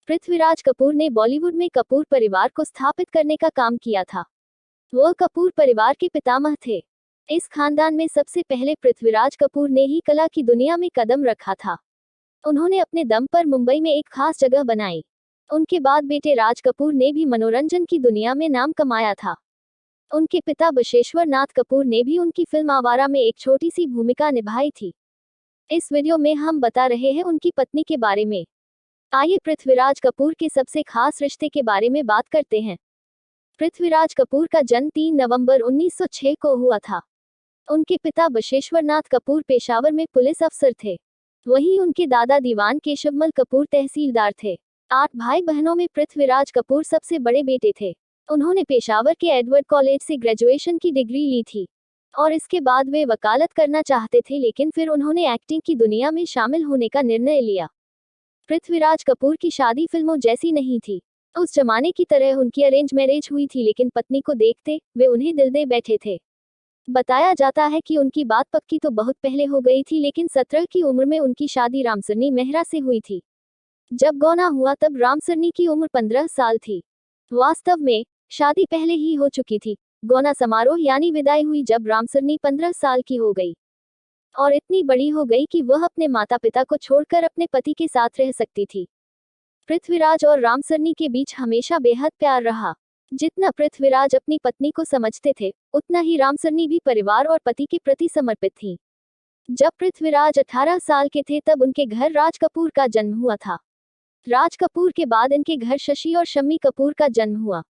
पृथ्वीराज कपूर ने बॉलीवुड में कपूर परिवार को स्थापित करने का काम किया था। वह कपूर परिवार के पितामह थे। इस खानदान में सबसे पहले पृथ्वीराज कपूर ने ही कला की दुनिया में कदम रखा था। उन्होंने अपने दम पर मुंबई में एक खास जगह बनाई। उनके बाद बेटे राज कपूर ने भी मनोरंजन की दुनिया में नाम कमाया था। उनके पिता बशेश्वर नाथ कपूर ने भी उनकी फिल्म आवारा में एक छोटी सी भूमिका निभाई थी। इस वीडियो में हम बता रहे हैं उनकी पत्नी के बारे में। आइए पृथ्वीराज कपूर के सबसे खास रिश्ते के बारे में बात करते हैं। पृथ्वीराज कपूर का जन्म 3 नवंबर 1906 को हुआ था। उनके पिता बशेश्वर नाथ कपूर पेशावर में पुलिस अफसर थे। वहीं उनके दादा दीवान केशवमल कपूर तहसीलदार थे। 8 भाई बहनों में पृथ्वीराज कपूर सबसे बड़े बेटे थे। उन्होंने पेशावर के एडवर्ड कॉलेज से ग्रेजुएशन की डिग्री ली थी और इसके बाद वे वकालत करना चाहते थे, लेकिन फिर उन्होंने एक्टिंग की दुनिया में शामिल होने का निर्णय लिया। पृथ्वीराज कपूर की शादी फिल्मों जैसी नहीं थी। उस जमाने की तरह उनकी अरेंज मैरिज हुई थी, लेकिन पत्नी को देखते वे उन्हें दिल दे बैठे थे। बताया जाता है कि उनकी बात पक्की तो बहुत पहले हो गई थी, लेकिन 17 की उम्र में उनकी शादी रामसरनी मेहरा से हुई थी। जब गौना हुआ तब रामसरनी की उम्र 15 साल थी। वास्तव में शादी पहले ही हो चुकी थी। गौना समारोह यानी विदाई हुई जब रामसरनी 15 साल की हो गई और इतनी बड़ी हो गई कि वह अपने माता पिता को छोड़कर अपने पति के साथ रह सकती थी। पृथ्वीराज और रामसरनी के बीच हमेशा बेहद प्यार रहा। जितना पृथ्वीराज अपनी पत्नी को समझते थे, उतना ही रामसरनी भी परिवार और पति के प्रति समर्पित थी। जब पृथ्वीराज 18 साल के थे तब उनके घर राज कपूर का जन्म हुआ था। राज कपूर के बाद इनके घर शशि और शम्मी कपूर का जन्म हुआ।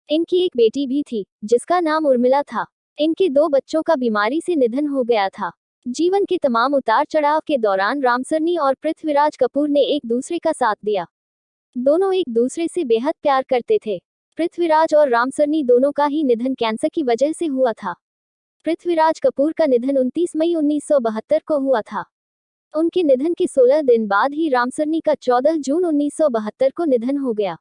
इनकी एक बेटी भी थी जिसका नाम उर्मिला था। इनके 2 बच्चों का बीमारी से निधन हो गया था। जीवन के तमाम उतार चढ़ाव के दौरान रामसरनी और पृथ्वीराज कपूर ने एक दूसरे का साथ दिया। दोनों एक दूसरे से बेहद प्यार करते थे। पृथ्वीराज और रामसरनी दोनों का ही निधन कैंसर की वजह से हुआ था। पृथ्वीराज कपूर का निधन 29 मई 1972 को हुआ था। उनके निधन के 16 दिन बाद ही रामसरनी का 14 जून 1972 को निधन हो गया।